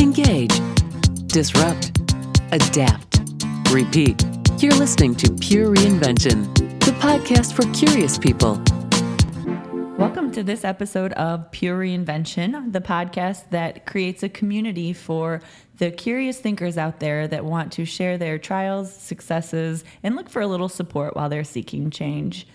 Engage. Disrupt. Adapt. Repeat. You're listening to Pure Reinvention, the podcast for curious people. Welcome to this episode of Pure Reinvention, the podcast that creates a community for the curious thinkers out there that want to share their trials, successes, and look for a little support while they're seeking change.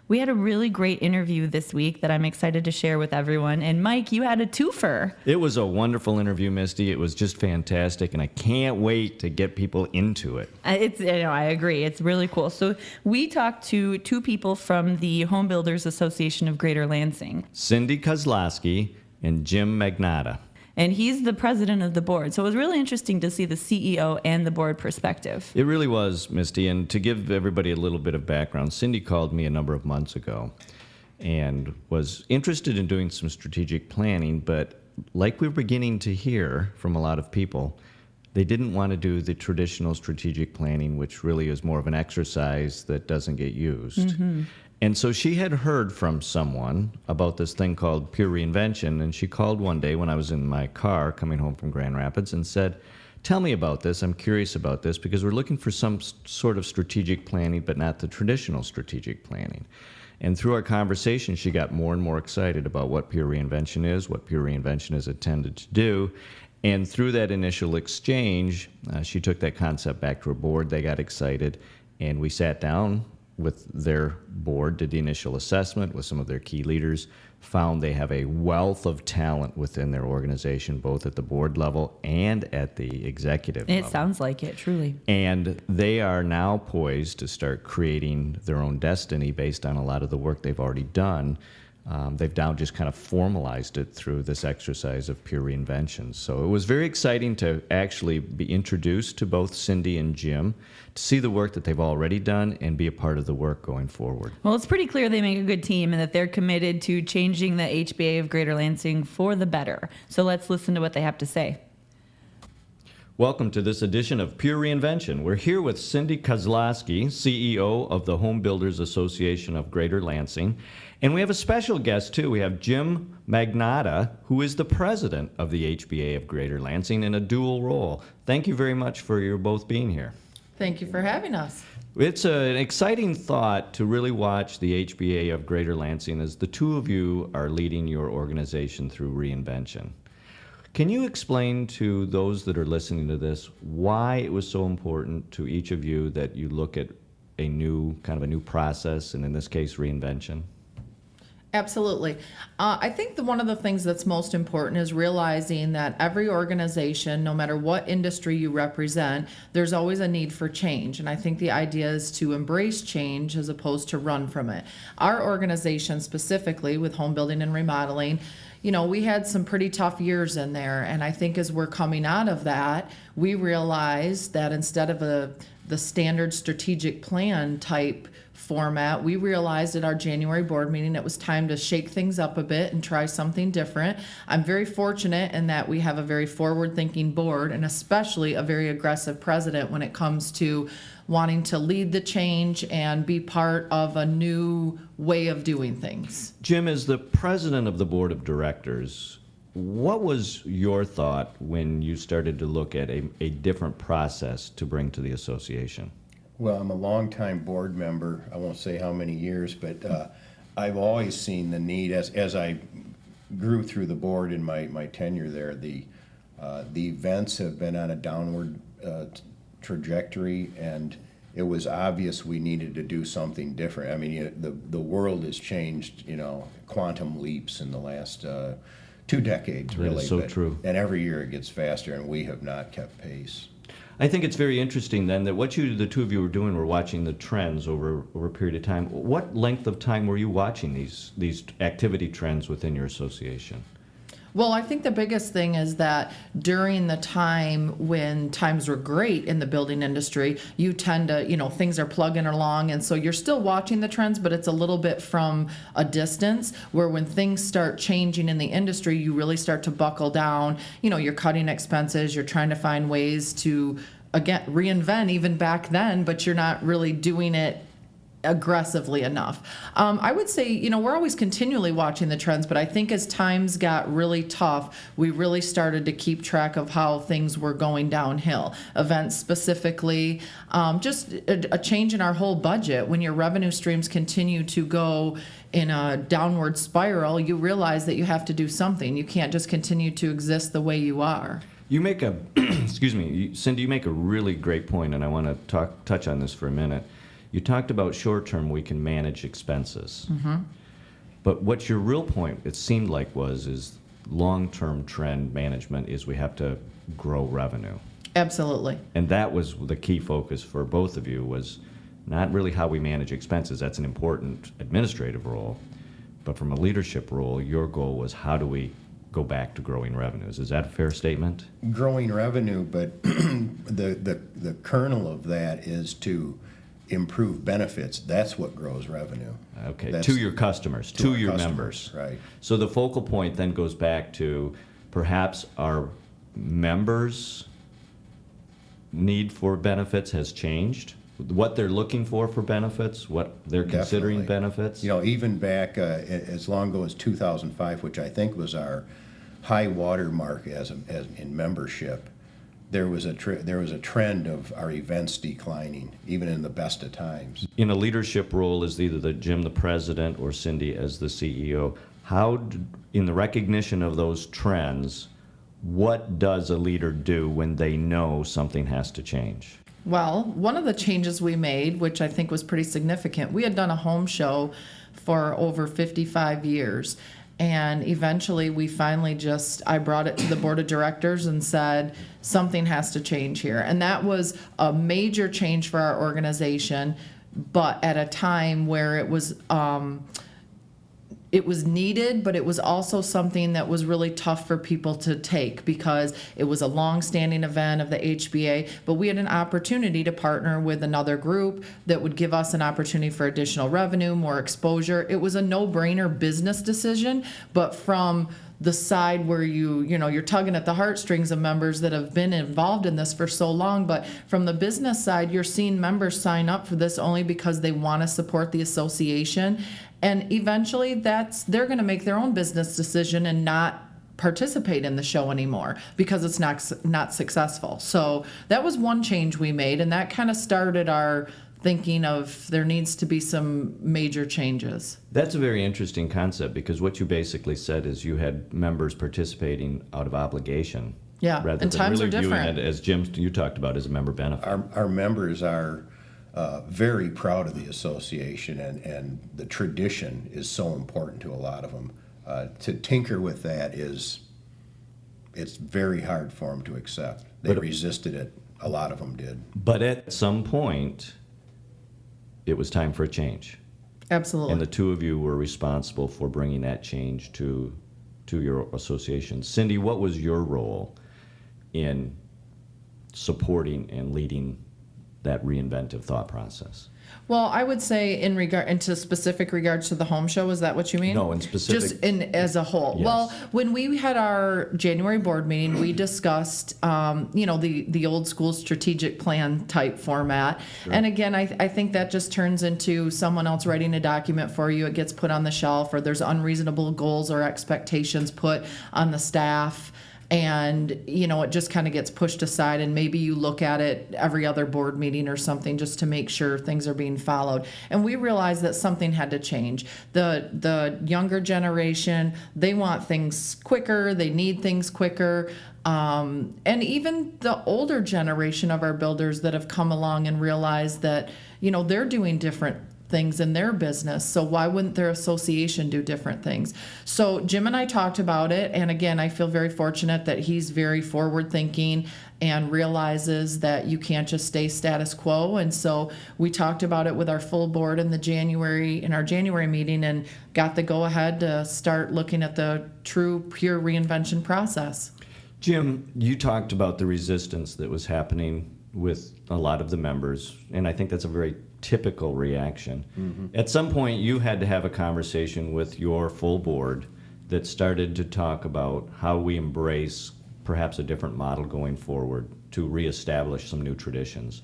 We had a really great interview this week that I'm excited to share with everyone. And Mike, you had a twofer. It was a wonderful interview, Misty. It was just fantastic, and I can't wait to get people into it. I agree. It's really cool. So we talked to two people from the Home Builders Association of Greater Lansing. Cindy Kosloski and Jim Magnotta. And he's the president of the board. So it was really interesting to see the CEO and the board perspective. It really was, Misty. And to give everybody a little bit of background, Cindy called me a number of months ago and was interested in doing some strategic planning, but like we're beginning to hear from a lot of people, they didn't want to do the traditional strategic planning, which really is more of an exercise that doesn't get used. Mm-hmm. And so she had heard from someone about this thing called Pure Reinvention, and she called one day when I was in my car coming home from Grand Rapids and said, "Tell me about this. I'm curious about this because we're looking for some sort of strategic planning, but not the traditional strategic planning." And through our conversation, she got more and more excited about what Pure Reinvention is, what Pure Reinvention is intended to do. And through that initial exchange, she took that concept back to her board. They got excited, and we sat down with their board, did the initial assessment with some of their key leaders, found they have a wealth of talent within their organization, both at the board level and at the executive level. It sounds like it, truly. And they are now poised to start creating their own destiny based on a lot of the work they've already done. They've now just kind of formalized it through this exercise of Pure Reinvention. So it was very exciting to actually be introduced to both Cindy and Jim, to see the work that they've already done and be a part of the work going forward. Well, it's pretty clear they make a good team and that they're committed to changing the HBA of Greater Lansing for the better. So let's listen to what they have to say. Welcome to this edition of Pure Reinvention. We're here with Cindy Kosloski, CEO of the Home Builders Association of Greater Lansing. And we have a special guest, too. We have Jim Magnotta, who is the president of the HBA of Greater Lansing in a dual role. Thank you very much for your both being here. Thank you for having us. It's an exciting thought to really watch the HBA of Greater Lansing as the two of you are leading your organization through reinvention. Can you explain to those that are listening to this why it was so important to each of you that you look at a new process, and in this case, reinvention? Absolutely. I think one of the things that's most important is realizing that every organization, no matter what industry you represent, there's always a need for change. And I think the idea is to embrace change as opposed to run from it. Our organization specifically with home building and remodeling, we had some pretty tough years in there. And I think as we're coming out of that, we realized that instead of the standard strategic plan type format, we realized at our January board meeting it was time to shake things up a bit and try something different. I'm very fortunate in that we have a very forward-thinking board and especially a very aggressive president when it comes to wanting to lead the change and be part of a new way of doing things. Jim, as the president of the board of directors, what was your thought when you started to look at a different process to bring to the association? Well, I'm a longtime board member. I won't say how many years, but I've always seen the need as I grew through the board in my tenure there. The events have been on a downward trajectory, and it was obvious we needed to do something different. I mean, the world has changed, quantum leaps in the last 2 decades, really. That is so true. And every year it gets faster, and we have not kept pace. I think it's very interesting then that what the two of you were doing were watching the trends over a period of time. What length of time were you watching these activity trends within your association? Well, I think the biggest thing is that during the time when times were great in the building industry, you tend to, things are plugging along. And so you're still watching the trends, but it's a little bit from a distance, where when things start changing in the industry, you really start to buckle down. You're cutting expenses, you're trying to find ways to, again, reinvent even back then, but you're not really doing it aggressively enough. I would say, we're always continually watching the trends, but I think as times got really tough, we really started to keep track of how things were going downhill. Events specifically, just a change in our whole budget. When your revenue streams continue to go in a downward spiral, you realize that you have to do something. You can't just continue to exist the way you are. You make a, excuse me, Cindy, you make a really great point, and I want to touch on this for a minute. You talked about short term, we can manage expenses. Mm-hmm. But what your real point, it seemed like, is long-term trend management is we have to grow revenue. Absolutely. And that was the key focus for both of you, was not really how we manage expenses. That's an important administrative role. But from a leadership role, your goal was how do we go back to growing revenues. Is that a fair statement? Growing revenue, but the kernel of that is to improve benefits. That's what grows revenue. Okay, That's to your customers, to our your customers, members. right. So the focal point then goes back to perhaps our members' need for benefits has changed. What they're looking for benefits, what they're considering Definitely. benefits. Even back as long ago as 2005, which I think was our high water mark as in membership, there was a trend of our events declining, even in the best of times. In a leadership role as either Jim, the president, or Cindy as the CEO, in the recognition of those trends, what does a leader do when they know something has to change? Well, one of the changes we made, which I think was pretty significant, we had done a home show for over 55 years. And eventually I brought it to the board of directors and said, something has to change here. And that was a major change for our organization, but at a time where it was needed, but it was also something that was really tough for people to take because it was a long-standing event of the HBA, but we had an opportunity to partner with another group that would give us an opportunity for additional revenue, more exposure. It was a no-brainer business decision, but from the side where you're tugging at the heartstrings of members that have been involved in this for so long, but from the business side, you're seeing members sign up for this only because they want to support the association. And eventually they're going to make their own business decision and not participate in the show anymore because it's not successful. So that was one change we made, and that kind of started our thinking of there needs to be some major changes. That's a very interesting concept because what you basically said is you had members participating out of obligation. Yeah, rather and than times really are viewing different. it as Jim, you talked about, as a member benefit. Our members are very proud of the association, and the tradition is so important to a lot of them. To tinker with that it's very hard for them to accept. They resisted it. A lot of them did. But at some point, it was time for a change. Absolutely. And the two of you were responsible for bringing that change to your association. Cindy, what was your role in supporting and leading that reinventive thought process? Well, I would say into specific regards to the home show, is that what you mean? No, in specific. Just as a whole. Yes. Well, when we had our January board meeting, we discussed, the old school strategic plan type format. Sure. And again, I think that just turns into someone else writing a document for you. It gets put on the shelf, or there's unreasonable goals or expectations put on the staff. And, it just kind of gets pushed aside, and maybe you look at it every other board meeting or something just to make sure things are being followed. And we realized that something had to change. The younger generation, they want things quicker, they need things quicker. And even the older generation of our builders that have come along and realized that, they're doing different things in their business, so why wouldn't their association do different things? So Jim and I talked about it, and again, I feel very fortunate that he's very forward thinking and realizes that you can't just stay status quo. And so we talked about it with our full board in our January meeting, and got the go ahead to start looking at the true pure reinvention process. Jim, you talked about the resistance that was happening with a lot of the members, and I think that's a very typical reaction. Mm-hmm. At some point, you had to have a conversation with your full board that started to talk about how we embrace perhaps a different model going forward to reestablish some new traditions.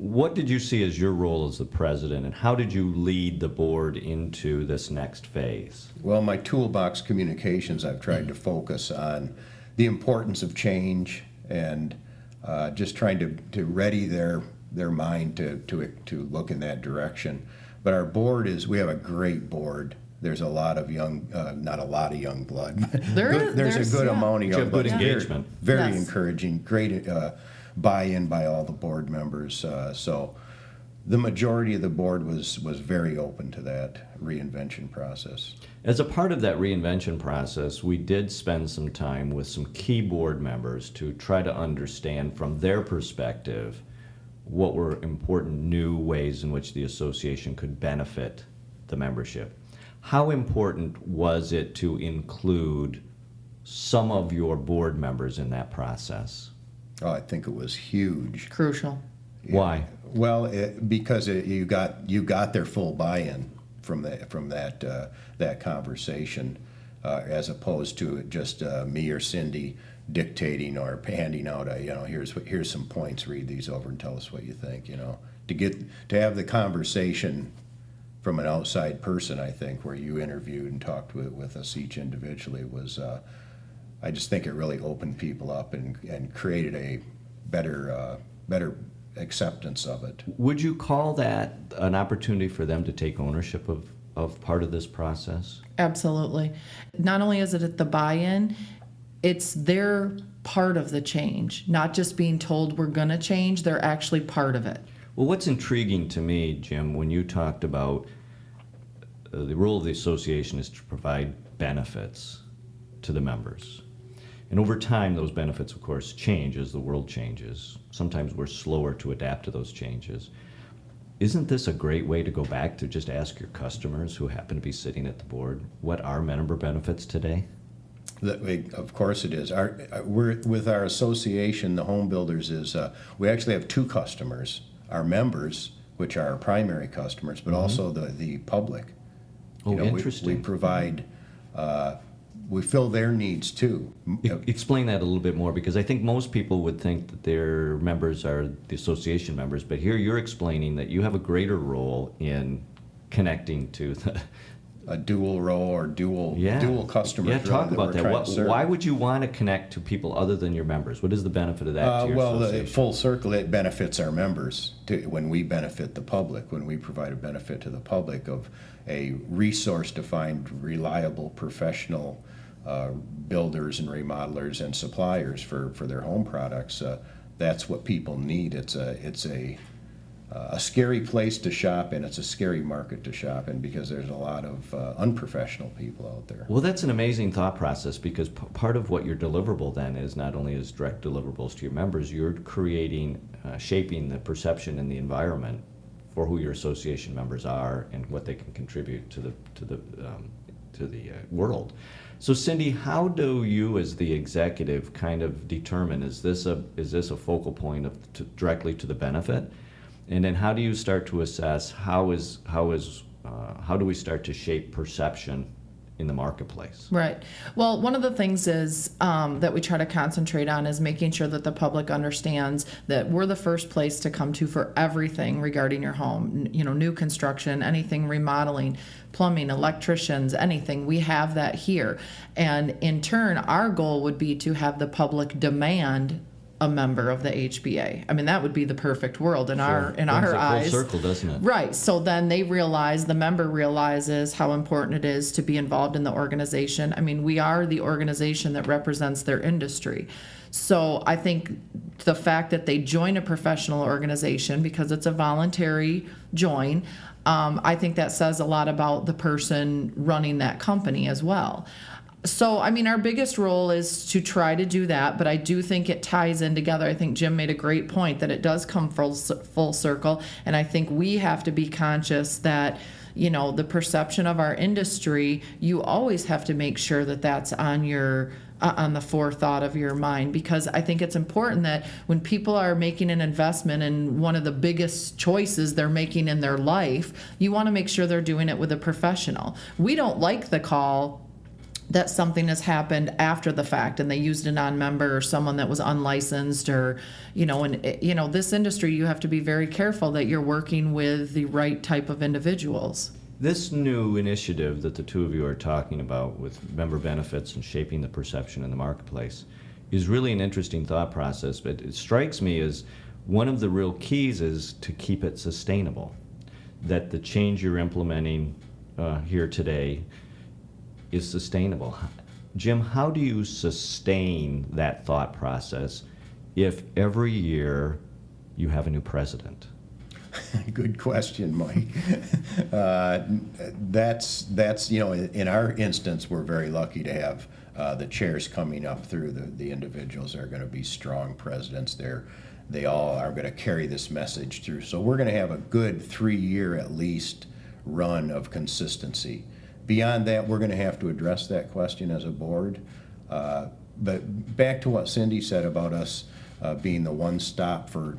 What did you see as your role as the president, and how did you lead the board into this next phase? Well, my toolbox communications, I've tried to focus on the importance of change and just trying to ready their mind to look in that direction. But our board we have a great board. There's a lot of young, not a lot of young blood, but there's a good amount of young blood. Good engagement. Very Yes. encouraging, great buy-in by all the board members. So the majority of the board was very open to that reinvention process. As a part of that reinvention process, we did spend some time with some key board members to try to understand from their perspective what were important new ways in which the association could benefit the membership. How important was it to include some of your board members in that process? Oh, I think it was huge. Crucial. Why? Well, because you got their full buy-in from that conversation, as opposed to just me or Cindy dictating or handing out here's some points, read these over and tell us what you think. To have the conversation from an outside person, I think, where you interviewed and talked with us each individually was. I just think it really opened people up and created a better acceptance of it. Would you call that an opportunity for them to take ownership of part of this process? Absolutely. Not only is it the buy-in, it's their part of the change, not just being told we're going to change, they're actually part of it. Well, what's intriguing to me, Jim, when you talked about the role of the association is to provide benefits to the members. And over time, those benefits, of course, change as the world changes. Sometimes we're slower to adapt to those changes. Isn't this a great way to go back to just ask your customers who happen to be sitting at the board, what are member benefits today? Of course it is. With our association, the Home Builders, we actually have two customers. Our members, which are our primary customers, but also the public. Oh, interesting. We provide, we fill their needs too. Explain that a little bit more, because I think most people would think that their members are the association members, but here you're explaining that you have a greater role in connecting to a dual role or dual customers. Yeah, talk really, about that. Why would you want to connect to people other than your members? What is the benefit of that to your association? Full circle, it benefits our members when we benefit the public, when we provide a benefit to the public of a resource to find reliable, professional builders and remodelers and suppliers for their home products. That's what people need. It's a scary place to shop, and it's a scary market to shop in because there's a lot of unprofessional people out there. Well, that's an amazing thought process, because part of what your deliverable then is not only as direct deliverables to your members, you're creating, shaping the perception and the environment for who your association members are and what they can contribute to the world. So, Cindy, how do you, as the executive, kind of determine is this a focal point directly to the benefit? And then how do you start to assess how do we start to shape perception in the marketplace? Right. Well, one of the things is that we try to concentrate on is making sure that the public understands that we're the first place to come to for everything regarding your home. New construction, anything remodeling, plumbing, electricians, anything. We have that here. And in turn, our goal would be to have the public demand a member of the HBA. I mean, that would be the perfect world in our eyes. Full circle, doesn't it? Right. So then the member realizes how important it is to be involved in the organization. I mean, we are the organization that represents their industry. So I think the fact that they join a professional organization, because it's a voluntary join, I think that says a lot about the person running that company as well. So, I mean, our biggest role is to try to do that, but I do think it ties in together. I think Jim made a great point that it does come full circle, and I think we have to be conscious that, the perception of our industry, you always have to make sure that that's on the forethought of your mind, because I think it's important that when people are making an investment in one of the biggest choices they're making in their life, you want to make sure they're doing it with a professional. We don't like the call, that something has happened after the fact and they used a non-member or someone that was unlicensed, or this industry, you have to be very careful that you're working with the right type of individuals. This new initiative that the two of you are talking about with member benefits and shaping the perception in the marketplace is really an interesting thought process, but it strikes me as one of the real keys is to keep it sustainable, that the change you're implementing here today is sustainable. Jim, how do you sustain that thought process if every year you have a new president? Good question, Mike. That's in our instance, we're very lucky to have the chairs coming up through the individuals that are going to be strong presidents. They all are going to carry this message through. So we're going to have a good 3-year at least run of consistency. Beyond that, we're going to have to address that question as a board. But back to what Cindy said about us being the one stop for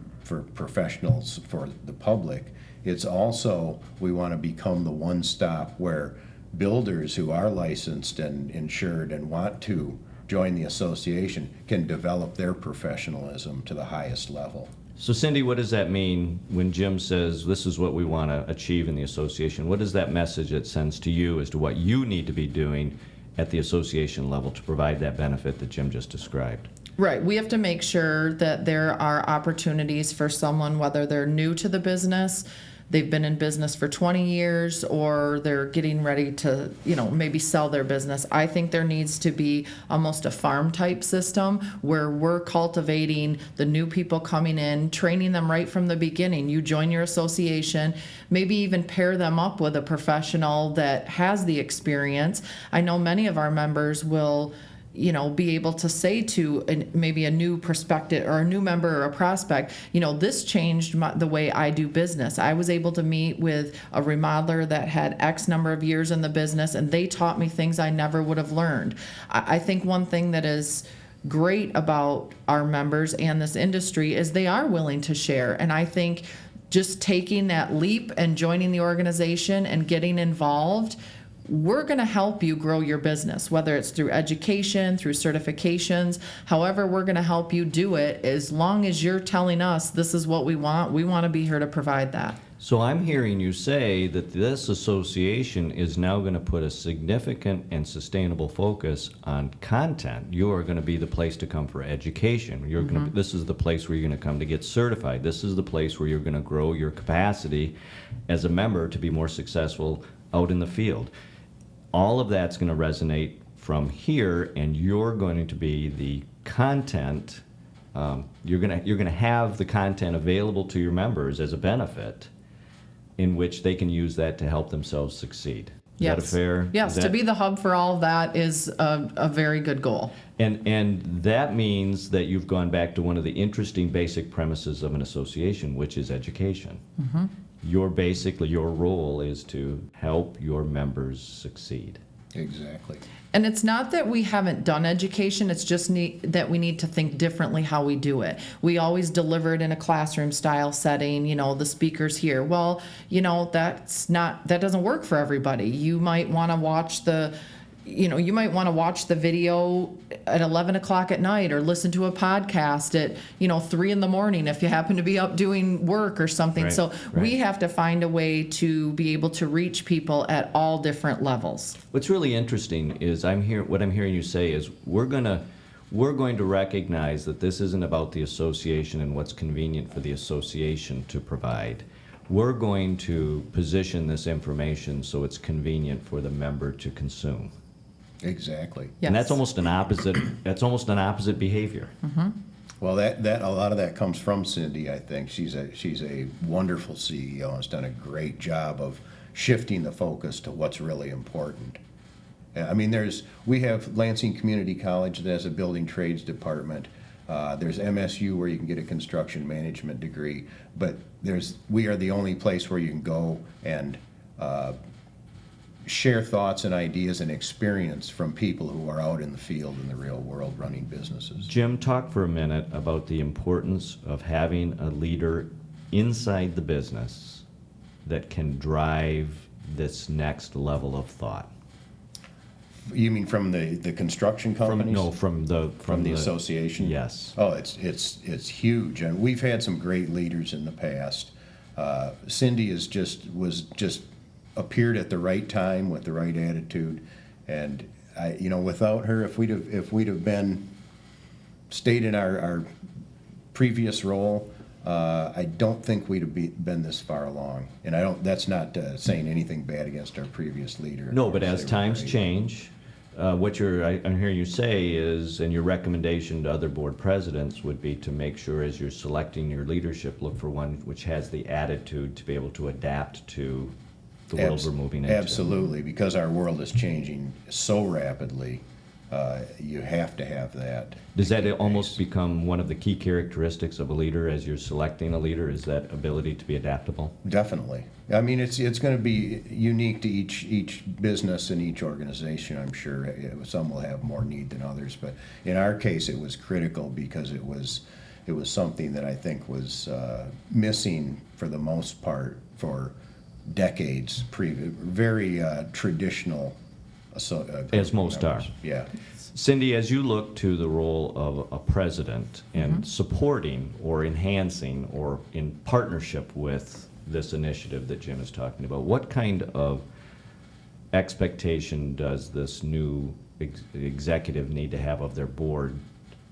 professionals, for the public, it's also we want to become the one stop where builders who are licensed and insured and want to join the association can develop their professionalism to the highest level. So Cindy, what does that mean when Jim says this is what we want to achieve in the association? What is that message it sends to you as to what you need to be doing at the association level to provide that benefit that Jim just described? Right. We have to make sure that there are opportunities for someone, whether they're new to the business, they've been in business for 20 years, or they're getting ready to, maybe sell their business. I think there needs to be almost a farm type system where we're cultivating the new people coming in, training them right from the beginning. You join your association, maybe even pair them up with a professional that has the experience. I know many of our members will be able to say to maybe a new prospective or a new member or a prospect, this changed the way I do business. I was able to meet with a remodeler that had X number of years in the business, and they taught me things I never would have learned. I think one thing that is great about our members and this industry is they are willing to share. And I think just taking that leap and joining the organization and getting involved, we're going to help you grow your business, whether it's through education, through certifications, however we're going to help you do it. As long as you're telling us this is what we want to be here to provide that. So I'm hearing you say that this association is now going to put a significant and sustainable focus on content. You are going to be the place to come for education. You're going to, this is the place where you're going to come to get certified. This is the place where you're going to grow your capacity as a member to be more successful out in the field. All of that's going to resonate from here, and you're going to be the content. You're going to have the content available to your members as a benefit, in which they can use that to help themselves succeed. Is that a fair? Yes, to be the hub for all of that is a very good goal. And that means that you've gone back to one of the interesting basic premises of an association, which is education. Your role is to help your members succeed. Exactly. And it's not that we haven't done education, it's just that we need to think differently how we do it. We always deliver it in a classroom style setting, the speakers here. Well, that doesn't work for everybody. You might want to watch the video at 11 o'clock at night, or listen to a podcast at 3 a.m. if you happen to be up doing work or something. Right, We have to find a way to be able to reach people at all different levels. What's really interesting is what I'm hearing you say is we're going to recognize that this isn't about the association and what's convenient for the association to provide. We're going to position this information so it's convenient for the member to consume. Exactly. Yes. And that's almost an opposite behavior. Well, that a lot of that comes from Cindy. I think she's a wonderful CEO and has done a great job of shifting the focus to what's really important. I mean, we have Lansing Community College that has a building trades department. There's MSU where you can get a construction management degree, but we are the only place where you can go and share thoughts and ideas and experience from people who are out in the field in the real world running businesses. Jim, talk for a minute about the importance of having a leader inside the business that can drive this next level of thought. You mean from the construction companies? From the association? Yes. Oh, it's huge, and we've had some great leaders in the past. Cindy was just appeared at the right time with the right attitude, and without her, if we'd have stayed in our previous role, I don't think we'd have been this far along. And that's not saying anything bad against our previous leader. No, but as times change, what I'm hearing you say is, and your recommendation to other board presidents would be to make sure as you're selecting your leadership, look for one which has the attitude to be able to adapt to the world we're moving into. Absolutely, because our world is changing so rapidly. You have to have that. Does that almost become one of the key characteristics of a leader as you're selecting a leader, is that ability to be adaptable? Definitely. I mean, it's going to be unique to each business and each organization, I'm sure. Some will have more need than others, but in our case it was critical because it was something that I think was missing for the most part for decades, very traditional. As most are. Yeah. Cindy, as you look to the role of a president and supporting or enhancing or in partnership with this initiative that Jim is talking about, what kind of expectation does this new executive need to have of their board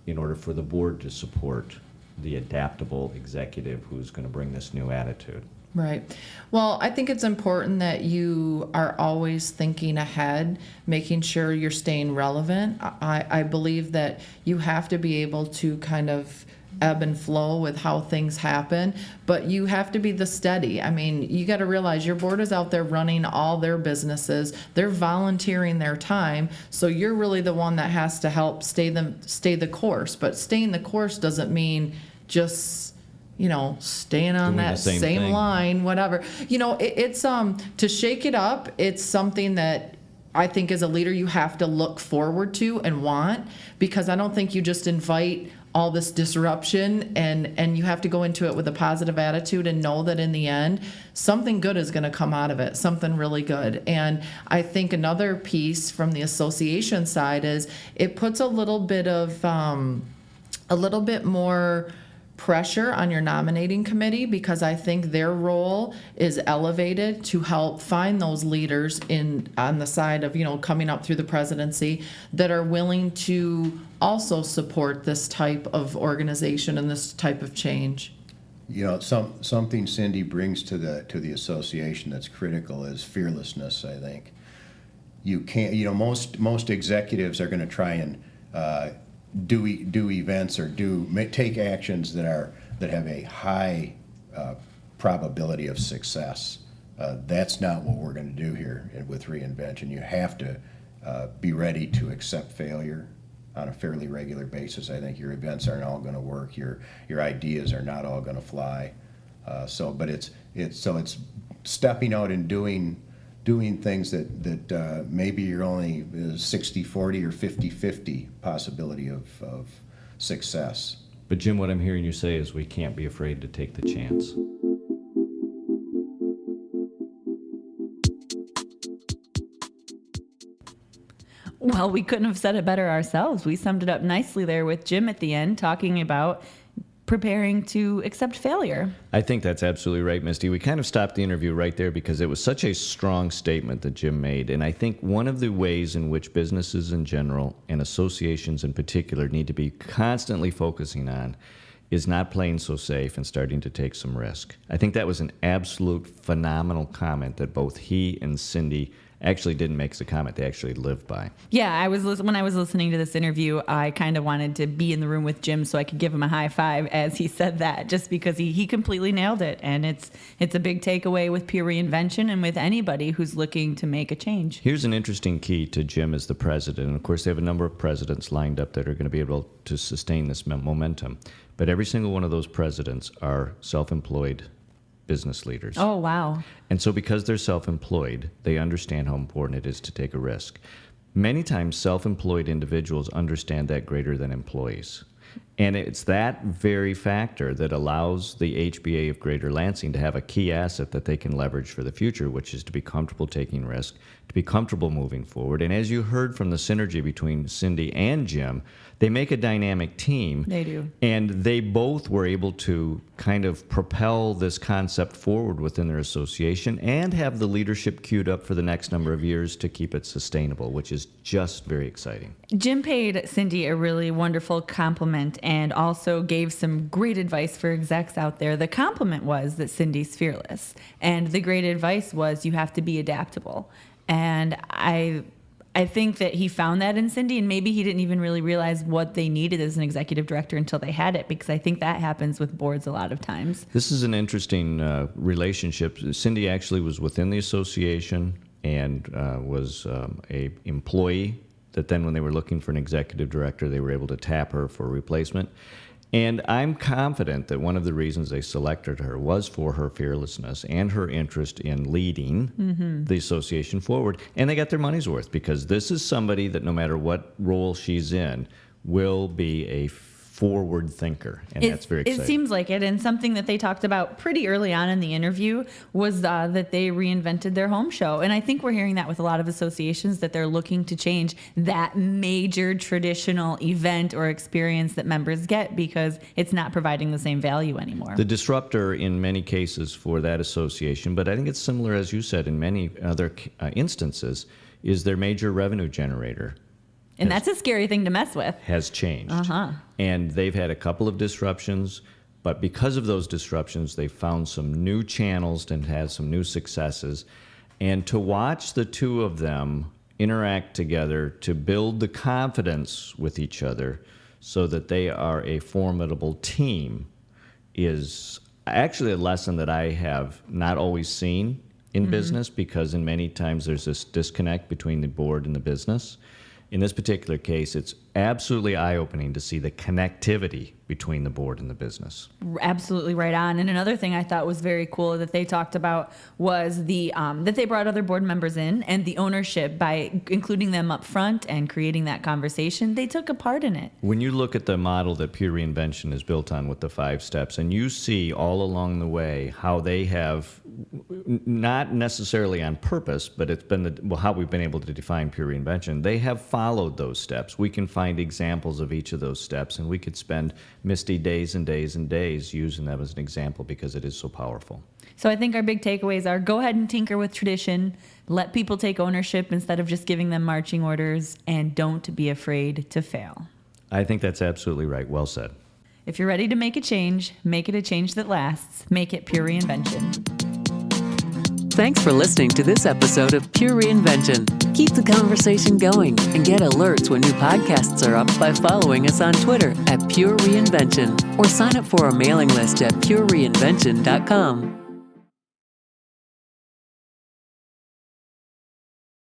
in order for the board to support the adaptable executive who's going to bring this new attitude? Right. Well, I think it's important that you are always thinking ahead, making sure you're staying relevant. I believe that you have to be able to kind of ebb and flow with how things happen, but you have to be the steady. I mean, you got to realize your board is out there running all their businesses. They're volunteering their time, so you're really the one that has to help stay the course. But staying the course doesn't mean just staying on Doing that the same same thing. line, whatever. It's to shake it up. It's something that I think as a leader you have to look forward to and want, because I don't think you just invite all this disruption and you have to go into it with a positive attitude and know that in the end something good is going to come out of it, something really good. And I think another piece from the association side is it puts a little bit more pressure on your nominating committee, because I think their role is elevated to help find those leaders on the side of coming up through the presidency that are willing to also support this type of organization and this type of change. Something Cindy brings to the association that's critical is fearlessness. I think you can't. Most executives are going to try and do events or take actions that have a high probability of success. That's not what we're going to do here with Reinvention. You have to be ready to accept failure on a fairly regular basis. I think your events aren't all going to work. Your ideas are not all going to fly. But it's stepping out and doing things that maybe you're only 60-40 or 50-50 possibility of success. But Jim, what I'm hearing you say is we can't be afraid to take the chance. Well, we couldn't have said it better ourselves. We summed it up nicely there with Jim at the end, talking about preparing to accept failure. I think that's absolutely right, Misty. We kind of stopped the interview right there because it was such a strong statement that Jim made. And I think one of the ways in which businesses in general and associations in particular need to be constantly focusing on is not playing so safe and starting to take some risk. I think that was an absolute phenomenal comment that both he and Cindy actually didn't make the comment, they actually lived by. Yeah, when I was listening to this interview, I kind of wanted to be in the room with Jim so I could give him a high five as he said that, just because he completely nailed it. And it's a big takeaway with Pure Reinvention and with anybody who's looking to make a change. Here's an interesting key to Jim as the president. And of course, they have a number of presidents lined up that are going to be able to sustain this momentum. But every single one of those presidents are self-employed business leaders. Oh, wow. And so because they're self-employed, they understand how important it is to take a risk. Many times self-employed individuals understand that greater than employees. And it's that very factor that allows the HBA of Greater Lansing to have a key asset that they can leverage for the future, which is to be comfortable taking risk, to be comfortable moving forward. And as you heard from the synergy between Cindy and Jim, they make a dynamic team. They do. And they both were able to kind of propel this concept forward within their association and have the leadership queued up for the next number of years to keep it sustainable, which is just very exciting. Jim paid Cindy a really wonderful compliment and also gave some great advice for execs out there. The compliment was that Cindy's fearless, and the great advice was you have to be adaptable. And I think that he found that in Cindy, and maybe he didn't even really realize what they needed as an executive director until they had it, because I think that happens with boards a lot of times. This is an interesting relationship. Cindy actually was within the association and was a employee that then when they were looking for an executive director, they were able to tap her for a replacement. And I'm confident that one of the reasons they selected her was for her fearlessness and her interest in leading the association forward. And they got their money's worth, because this is somebody that no matter what role she's in will be a forward thinker, and that's very exciting. It seems like it, and something that they talked about pretty early on in the interview was that they reinvented their home show. And I think we're hearing that with a lot of associations, that they're looking to change that major traditional event or experience that members get because it's not providing the same value anymore. The disruptor in many cases for that association, but I think it's similar, as you said, in many other instances, is their major revenue generator. And that's a scary thing to mess with. Has changed. And they've had a couple of disruptions, but because of those disruptions, they found some new channels and had some new successes. And to watch the two of them interact together to build the confidence with each other so that they are a formidable team is actually a lesson that I have not always seen in business, because in many times there's this disconnect between the board and the business. In this particular case, it's absolutely eye-opening to see the connectivity between the board and the business. Absolutely right on. And another thing I thought was very cool that they talked about was the that they brought other board members in, and the ownership, by including them up front and creating that conversation, they took a part in it. When you look at the model that Pure Reinvention is built on with the 5 steps, and you see all along the way how they have, not necessarily on purpose, but it's been how we've been able to define Pure Reinvention, they have followed those steps. We can find examples of each of those steps, and we could spend misty days and days and days using them as an example because it is so powerful. So I think our big takeaways are: go ahead and tinker with tradition, let people take ownership instead of just giving them marching orders, and don't be afraid to fail. I think that's absolutely right. Well said. If you're ready to make a change, make it a change that lasts. Make it Pure Reinvention. Thanks for listening to this episode of Pure Reinvention. Keep the conversation going and get alerts when new podcasts are up by following us on Twitter at Pure Reinvention, or sign up for our mailing list at purereinvention.com.